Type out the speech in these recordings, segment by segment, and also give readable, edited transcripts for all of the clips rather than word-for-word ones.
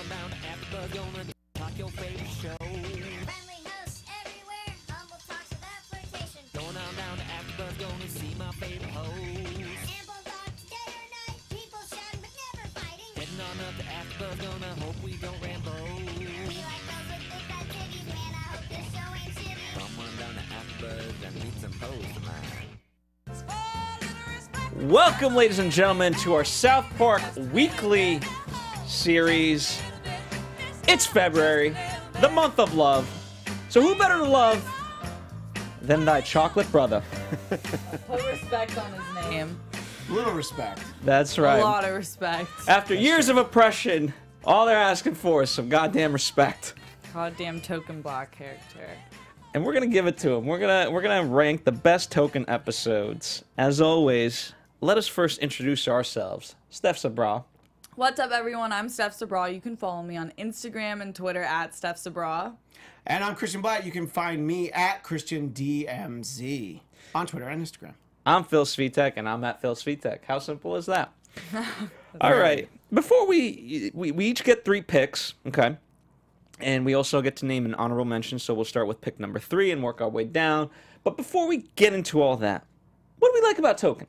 on down to AfterBuzz, gonna talk your favorite show. Friendly hosts everywhere, humble talks without flirtation. Going on down to AfterBuzz, gonna see my favorite host. Ample thoughts day or night, people shouting but never fighting. Heading on up to AfterBuzz, gonna hope we don't ramble. We like those with big fat titties, man, I hope this show ain't shitty. Come on down to AfterBuzz and meet some hoes of mine. Welcome, ladies and gentlemen, to our South Park weekly series. It's February, the month of love. So who better to love than thy chocolate brother? Put respect on his name. Little respect. That's right. A lot of respect. After years of oppression, all they're asking for is some goddamn respect. Goddamn token black character. And we're gonna give it to him. We're gonna rank the best token episodes. As always, let us first introduce ourselves. Steph Sabraw. What's up, everyone? I'm Steph Sabraw. You can follow me on Instagram and Twitter at Steph Sabraw. And I'm Christian Bladt. You can find me at ChristianDMZ on Twitter and Instagram. I'm Phil Svitek, and I'm at Phil Svitek. How simple is that? All right. Before we each get 3 picks, okay? And we also get to name an honorable mention, so we'll start with pick number 3 and work our way down. But before we get into all that, what do we like about Token?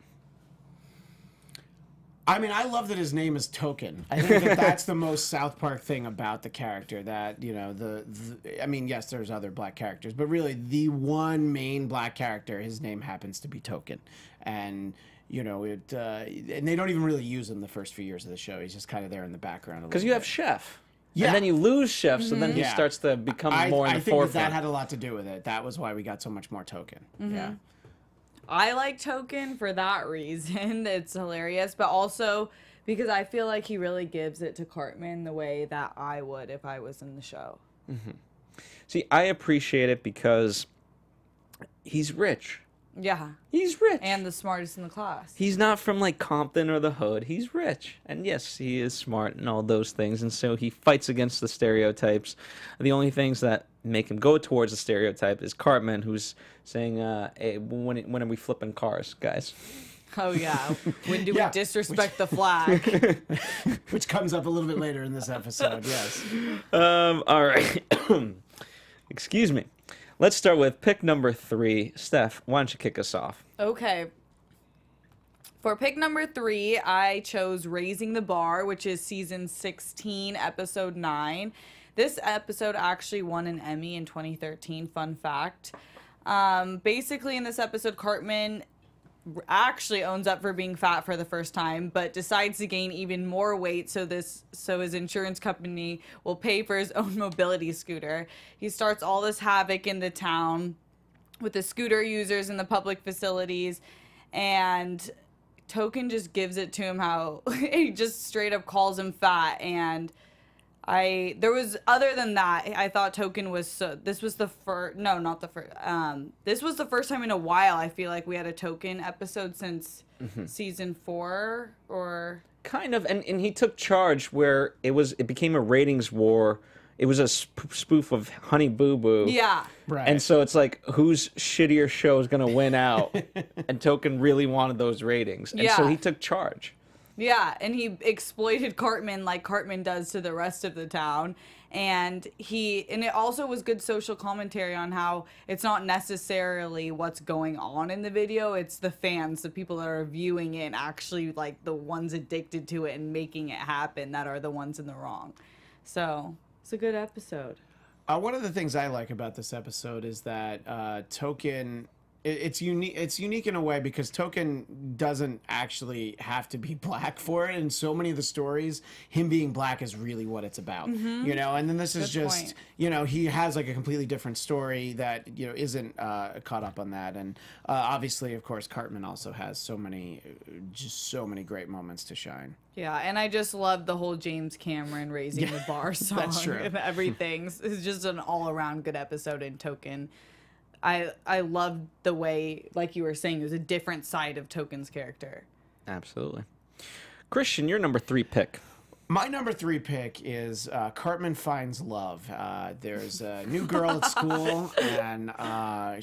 I mean, I love that his name is Token. I think that that's the most South Park thing about the character. That, you know, I mean, yes, there's other black characters, but really the one main black character, his name happens to be Token. And, you know, and they don't even really use him the first few years of the show. He's just kind of there in the background. Because you have Chef. Yeah. And then you lose Chef, so then he Yeah. starts to become more in the I think forefront. that had a lot to do with it. That was why we got so much more Token. Yeah. I like Token for that reason. It's hilarious, but also because I feel like he really gives it to Cartman the way that I would if I was in the show. See, I appreciate it because he's rich. Yeah. He's rich. And the smartest in the class. He's not from, like, Compton or the hood. He's rich. And, yes, he is smart and all those things. And so he fights against the stereotypes. The only things that make him go towards the stereotype is Cartman, who's saying, hey, when are we flipping cars, guys? Oh, yeah. When do Yeah, we disrespect the flag? Which comes up a little bit later in this episode, yes. All right. Excuse me. Let's start with pick number 3. Steph, why don't you kick us off? Okay. For pick number 3, I chose Raising the Bar, which is season 16, episode 9. This episode actually won an Emmy in 2013, fun fact. Basically, in this episode, Cartman actually owns up for being fat for the first time, but decides to gain even more weight so his insurance company will pay for his own mobility scooter. He starts all this havoc in the town with the scooter users in the public facilities, and Token just gives it to him how he just straight up calls him fat. And other than that, I thought Token was this was the first, no, not the first, this was the first time in a while I feel like we had a Token episode since season 4 or Kind of, and he took charge where it became a ratings war. It was a spoof of Honey Boo Boo. yeah. Right. And so it's like, whose shittier show is going to win out? And Token really wanted those ratings. And so Yeah. he took charge. Yeah, and he exploited Cartman like Cartman does to the rest of the town. And it also was good social commentary on how it's not necessarily what's going on in the video, it's the fans, the people that are viewing it, and actually like the ones addicted to it and making it happen that are the ones in the wrong. So, it's a good episode. One of the things I like about this episode is that Token, it's unique. It's unique in a way because Token doesn't actually have to be black for it. And so many of the stories, him being black is really what it's about, you know. And then this is Good just, point. you know, he has like a completely different story that, you know, isn't caught up on that. And obviously, of course, Cartman also has so many great moments to shine. Yeah, and I just love the whole James Cameron Raising the Bar song. That's true. And everything. It's just an all-around good episode in Token. I love the way, like you were saying, it was a different side of Token's character. Absolutely. Christian, your number 3 pick. My number 3 pick is Cartman Finds Love. There's a new girl at school, and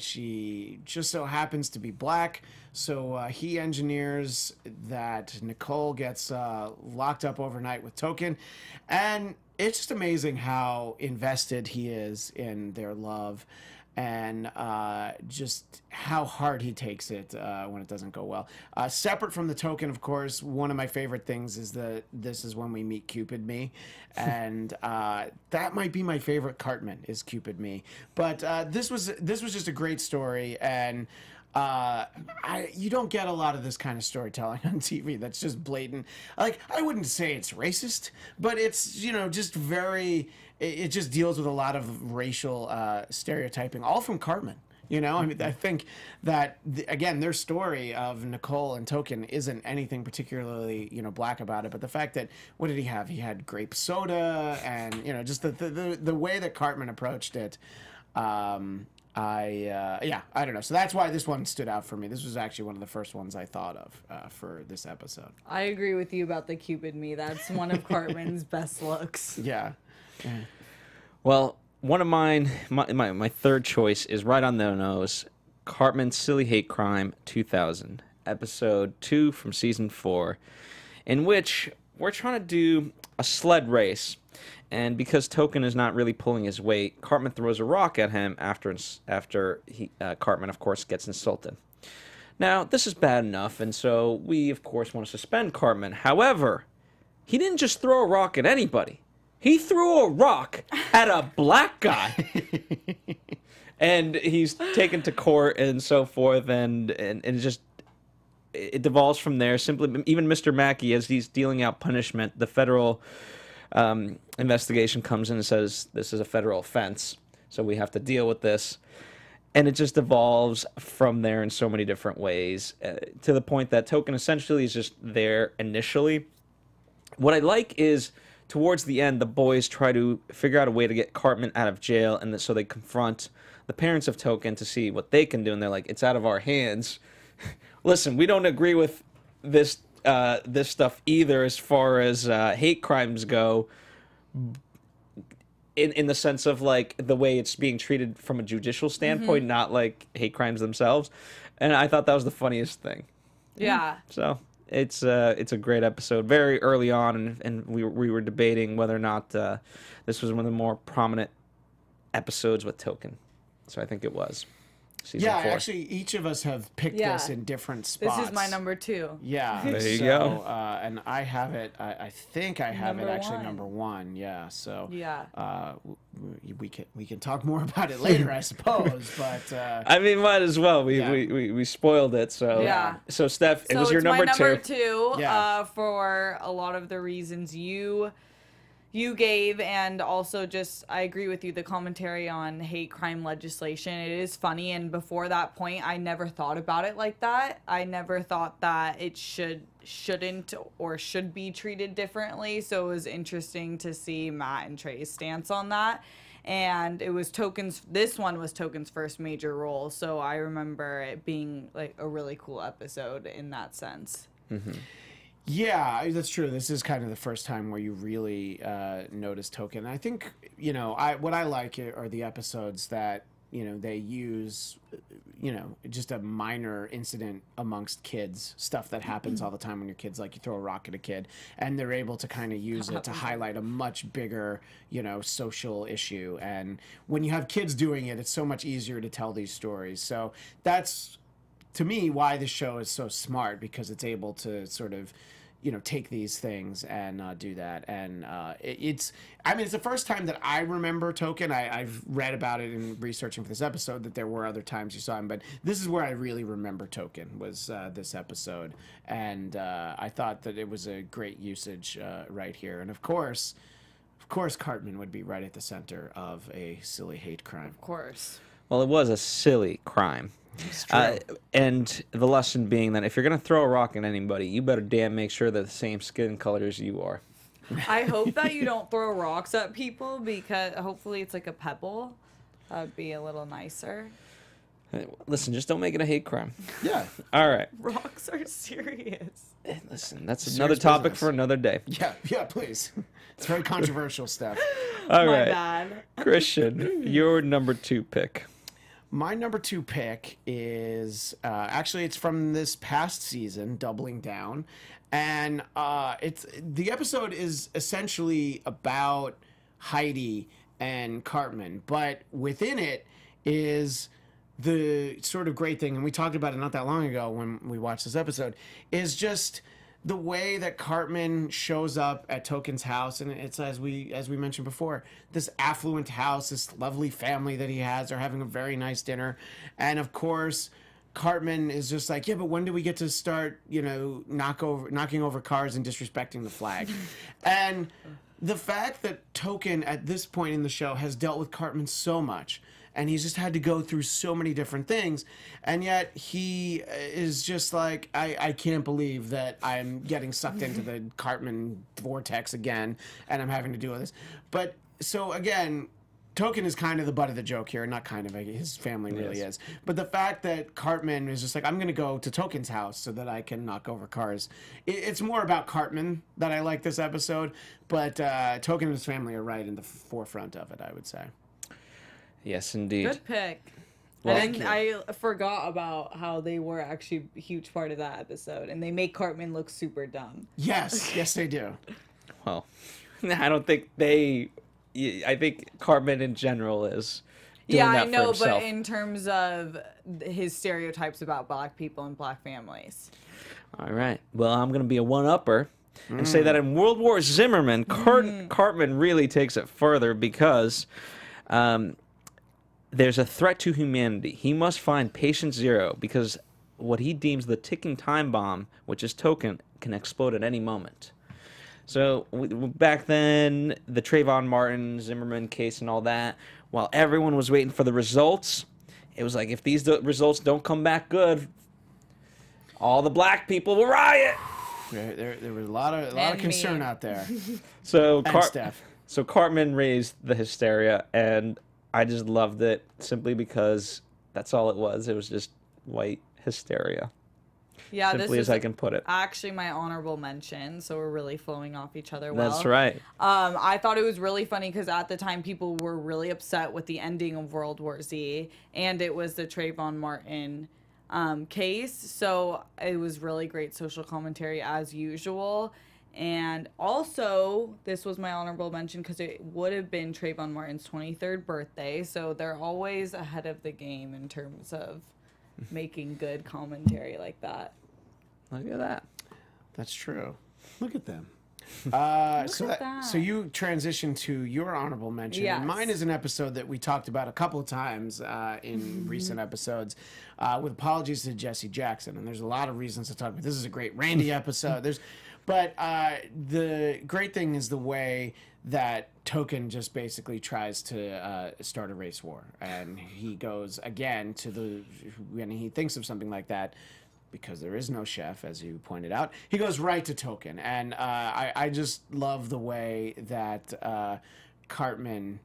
she just so happens to be black. So he engineers that Nicole gets locked up overnight with Token. And it's just amazing how invested he is in their love, and just how hard he takes it when it doesn't go well. Separate from the token, of course, one of my favorite things is that this is when we meet Cupid Me, and that might be my favorite Cartman is Cupid Me. But this was just a great story, and you don't get a lot of this kind of storytelling on TV. That's just blatant. Like, I wouldn't say it's racist, but it's, just very, it just deals with a lot of racial stereotyping, all from Cartman. I mean, I think that, again, their story of Nicole and Token isn't anything particularly, black about it. But the fact that, what did he have? He had grape soda, and, just the way that Cartman approached it. I don't know. So that's why this one stood out for me. This was actually one of the first ones I thought of for this episode. I agree with you about the Cupid Me. That's one of Cartman's best looks. Yeah. Well, one of mine, my third choice is right on the nose. Cartman's Silly Hate Crime 2000, episode 2 from season 4, in which we're trying to do a sled race. And because Token is not really pulling his weight, Cartman throws a rock at him after Cartman, of course, gets insulted. Now, this is bad enough, and so we, of course, want to suspend Cartman. However, he didn't just throw a rock at anybody. He threw a rock at a black guy. And he's taken to court and so forth, and it devolves from there. Simply, even Mr. Mackey, as he's dealing out punishment, the federal investigation comes in and says this is a federal offense, so we have to deal with this, and it just evolves from there in so many different ways, to the point that Token essentially is just there initially. What I like is towards the end, the boys try to figure out a way to get Cartman out of jail, and so they confront the parents of Token to see what they can do, and they're like, it's out of our hands. Listen, we don't agree with this stuff either as far as hate crimes go, in the sense of like the way it's being treated from a judicial standpoint, not like hate crimes themselves. And I thought that was the funniest thing. Yeah. So it's a great episode. Very early on, and we were debating whether or not this was one of the more prominent episodes with Token. So I think it was. Season 4. Actually, each of us have picked this in different spots. This is my number 2. Yeah. There you go. And I have it, I think I have it actually number 1. Yeah. So we can talk more about it later, I suppose. But I mean, might as well. We spoiled it. So yeah. So Steph, it was your it's number my number 2. 2. Yeah. For a lot of the reasons you gave, and also just I agree with you, the commentary on hate crime legislation, it is funny, and before that point I never thought about it like that. I never thought that it shouldn't or should be treated differently, so it was interesting to see Matt and Trey's stance on that. And it was this one was Token's first major role, so I remember it being like a really cool episode in that sense. Yeah, that's true. This is kind of the first time where you really notice Token. I think, what I like are the episodes that, they use, just a minor incident amongst kids, stuff that happens all the time when your kid's like, you throw a rock at a kid, and they're able to kind of use it to highlight a much bigger, social issue. And when you have kids doing it, it's so much easier to tell these stories. So that's, to me, why this show is so smart, because it's able to sort of, take these things and do that. And it's the first time that I remember Token. I've read about it in researching for this episode that there were other times you saw him, but this is where I really remember Token, was this episode. And I thought that it was a great usage right here. And of course, Cartman would be right at the center of a silly hate crime. Of course. Well, it was a silly crime. And the lesson being that if you're going to throw a rock at anybody, you better damn make sure they're the same skin color as you are. I hope that you don't throw rocks at people, because hopefully it's like a pebble. That would be a little nicer. Listen, just don't make it a hate crime. Yeah. All right. Rocks are serious. Listen, that's Serious another topic business. for another day. Yeah, please. It's very controversial stuff. All My right. bad. Christian, your number 2 pick. My number 2 pick is actually it's from this past season, Doubling Down, and the episode is essentially about Heidi and Cartman, but within it is the sort of great thing, and we talked about it not that long ago when we watched this episode, is just the way that Cartman shows up at Token's house, and it's as we mentioned before, this affluent house, this lovely family that he has. They're having a very nice dinner, and of course, Cartman is just like, yeah, but when do we get to start, knocking over cars and disrespecting the flag? And the fact that Token at this point in the show has dealt with Cartman so much, and he's just had to go through so many different things, and yet he is just like, I can't believe that I'm getting sucked into the Cartman vortex again, and I'm having to deal with this. But, so again, Token is kind of the butt of the joke here. Not kind of, his family really is. But the fact that Cartman is just like, I'm going to go to Token's house so that I can knock over cars. It's more about Cartman that I like this episode, but Token and his family are right in the forefront of it, I would say. Yes, indeed. Good pick. Well, I forgot about how they were actually a huge part of that episode, and they make Cartman look super dumb. Yes, yes they do. Well, I don't think they... I think Cartman in general is doing that I know, for himself. but in terms of his stereotypes about black people and black families. All right. Well, I'm going to be a one-upper and say that in World War Zimmerman, Cartman really takes it further because there's a threat to humanity. He must find patient zero because what he deems the ticking time bomb, which is Token, can explode at any moment. So back then, the Trayvon Martin, Zimmerman case and all that, while everyone was waiting for the results, it was like, if these results don't come back good, all the black people will riot. There was a lot of concern out there. So So Cartman raised the hysteria, and I just loved it simply because that's all it was. It was just white hysteria. Yeah, Simply as I can put it. Actually, my honorable mention, so we're really flowing off each other well. That's right. I thought it was really funny because at the time people were really upset with the ending of World War Z, and it was the Trayvon Martin case. So it was really great social commentary as usual. And also, this was my honorable mention because it would have been Trayvon Martin's 23rd birthday. So they're always ahead of the game in terms of making good commentary like that. Look at that. That's true. Look at them. So you transition to your honorable mention. Yes. And mine is an episode that we talked about a couple of times in recent episodes, with apologies to Jesse Jackson. And there's a lot of reasons to talk about. This is a great Randy episode. But the great thing is the way that Token just basically tries to start a race war. And he goes, again, when he thinks of something like that, because there is no chef, as you pointed out, he goes right to Token. And I just love the way that Cartman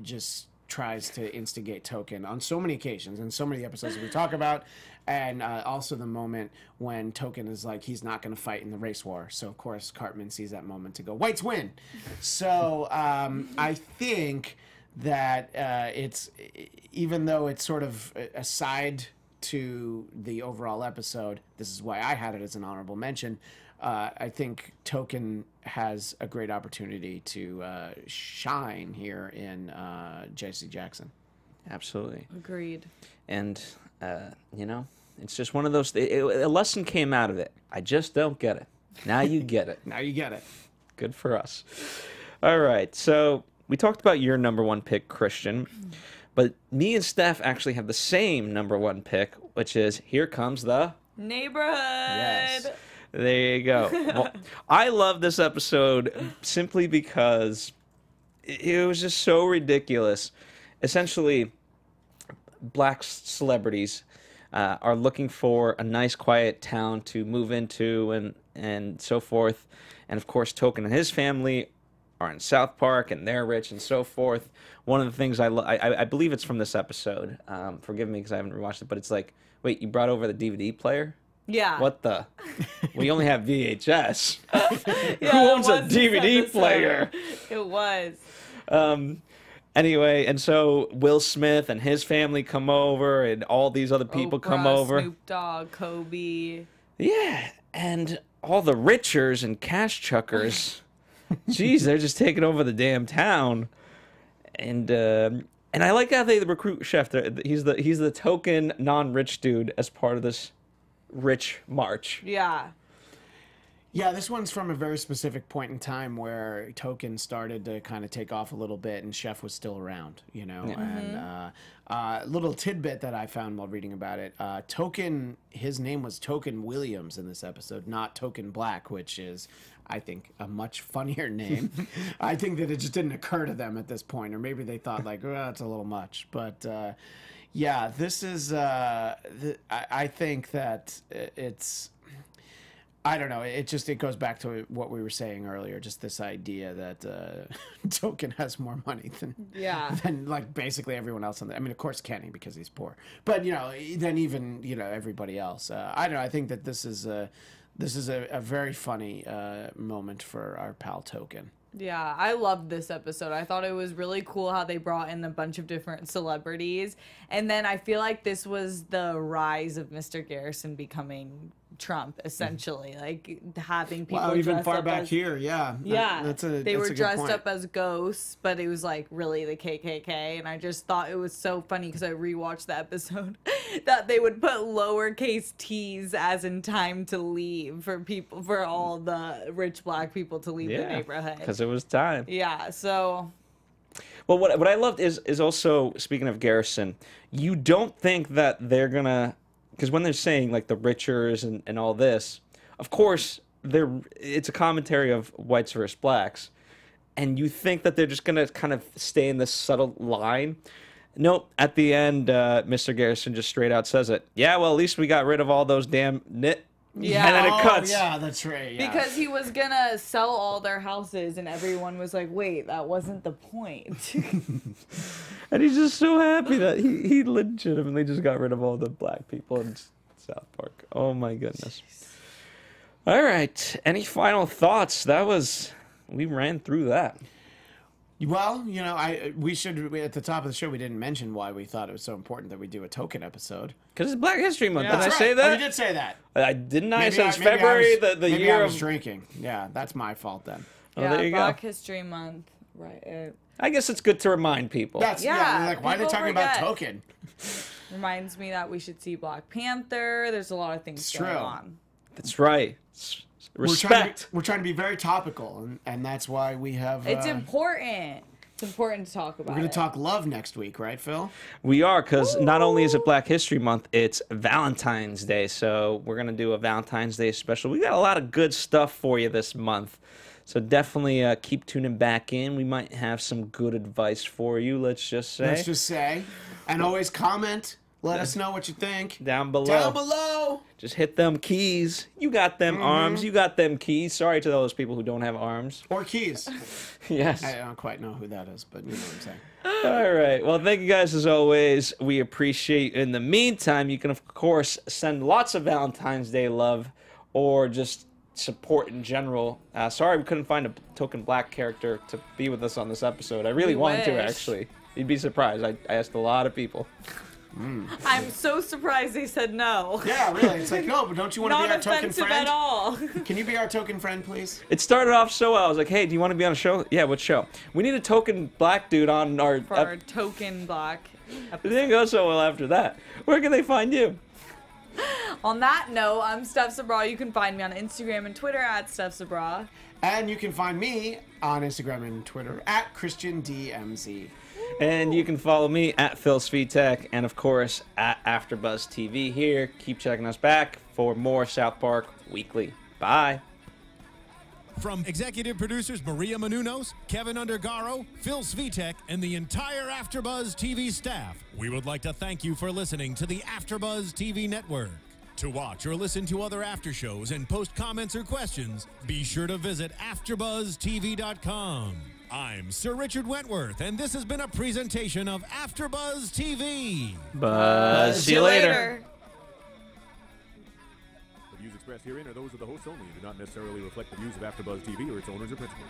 just tries to instigate Token on so many occasions and so many episodes that we talk about. And also the moment when Token is like, he's not going to fight in the race war. So, of course, Cartman sees that moment to go, whites win. So I think that it's, even though it's sort of aside to the overall episode, this is why I had it as an honorable mention, I think Token has a great opportunity to shine here in Jesse Jackson. Absolutely. Agreed. And, it's just one of those... a lesson came out of it. I just don't get it. Now you get it. Now you get it. Good for us. All right. So we talked about your number one pick, Christian. But me and Steph actually have the same number one pick, which is Here Comes the... Neighborhood. Yes. There you go. Well, I love this episode simply because it was just so ridiculous. Essentially, black celebrities are looking for a nice, quiet town to move into and so forth. And, of course, Token and his family are in South Park, and they're rich and so forth. One of the things I believe it's from this episode. Forgive me because I haven't rewatched it, but it's like, wait, you brought over the DVD player? Yeah. What the? We only have VHS. Yeah, Who owns a it was this DVD episode. player? It was. Anyway, and so Will Smith and his family come over, and all these other people come Oprah, over. Snoop Dogg, Kobe. Yeah, and all the richers and cash chuckers. Jeez, they're just taking over the damn town. And I like how they recruit Chef. He's the token non-rich dude as part of this rich march. Yeah. Yeah, this one's from a very specific point in time where Token started to kind of take off a little bit, and Chef was still around, you know. Yeah. And little tidbit that I found while reading about it: Token, his name was Token Williams in this episode, not Token Black, which is, I think, a much funnier name. I think that it just didn't occur to them at this point, or maybe they thought like, oh, that's a little much. But yeah, this is. I think that it's. I don't know. It goes back to what we were saying earlier. Just this idea that Token has more money than like basically everyone else on the. I mean, of course Kenny because he's poor, but you know, then even everybody else. I don't know. I think that this is a very funny moment for our pal Token. Yeah, I loved this episode. I thought it was really cool how they brought in a bunch of different celebrities. And then I feel like this was the rise of Mr. Garrison becoming Trump, essentially. Like having people even far back here, yeah. They were dressed up as ghosts, but it was like really the KKK. And I just thought it was so funny because I rewatched the episode that they would put lowercase t's as in time to leave for all the rich black people to leave the neighborhood. Because it was time. Yeah, so. Well, what I loved is also, speaking of Garrison, you don't think that they're gonna, because when they're saying like the richers and all this, of course it's a commentary of whites versus blacks, and you think that they're just gonna kind of stay in this subtle line. Nope. At the end, Mr. Garrison just straight out says it. Yeah, well, at least we got rid of all those damn nit. Yeah. And then it cuts. Yeah, that's right. Yeah. Because he was gonna sell all their houses, and everyone was like, "Wait, that wasn't the point." And he's just so happy that he legitimately just got rid of all the black people in South Park. Oh my goodness. All right. Any final thoughts? We ran through that. Well, we should at the top of the show we didn't mention why we thought it was so important that we do a Token episode. Because it's Black History Month. Yeah, Did I that's say right. that? Oh, you did say that. I didn't. I Maybe said it's maybe February, I was, the maybe year I was of drinking. Yeah, that's my fault then. Oh, yeah, there you Black go. History Month, right? I guess it's good to remind people. Like why are they people talking about forget. Token? Reminds me that we should see Black Panther. There's a lot of things going on. That's right. Respect. We're trying to be very topical, and that's why we have. It's important. It's important to talk about. We're going to talk love next week, right, Phil? We are, because not only is it Black History Month, it's Valentine's Day. So we're going to do a Valentine's Day special. We got a lot of good stuff for you this month. So definitely keep tuning back in. We might have some good advice for you, let's just say. And always comment. Let us know what you think. Down below. Down below. Just hit them keys. You got them arms. You got them keys. Sorry to those people who don't have arms. Or keys. Yes. I don't quite know who that is, but you know what I'm saying. All right. Well, thank you guys as always. We appreciate you. In the meantime, you can, of course, send lots of Valentine's Day love or just support in general. Sorry we couldn't find a Token Black character to be with us on this episode. I really wanted to, actually. You'd be surprised. I asked a lot of people. I'm so surprised they said no. Yeah, really. It's like, no, but don't you want to be our Token friend? Not offensive at all. Can you be our Token friend, please? It started off so well. I was like, hey, do you want to be on a show? Yeah, what show? We need a Token Black dude on our... For our Token Black It didn't go so well after that. Where can they find you? On that note, I'm Steph Sabraw. You can find me on Instagram and Twitter at Steph Sabraw. And you can find me on Instagram and Twitter at ChristianDMZ. And you can follow me at Phil Svitek and, of course, at AFTERBUZZ TV here. Keep checking us back for more South Park Weekly. Bye. From executive producers Maria Menounos, Kevin Undergaro, Phil Svitek, and the entire AfterBuzz TV staff, we would like to thank you for listening to the AfterBuzz TV network. To watch or listen to other after shows and post comments or questions, be sure to visit AfterBuzzTV.com. I'm Sir Richard Wentworth, and this has been a presentation of AfterBuzz TV. Buzz. See you later. The views expressed herein are those of the hosts only and do not necessarily reflect the views of AfterBuzz TV or its owners or principals.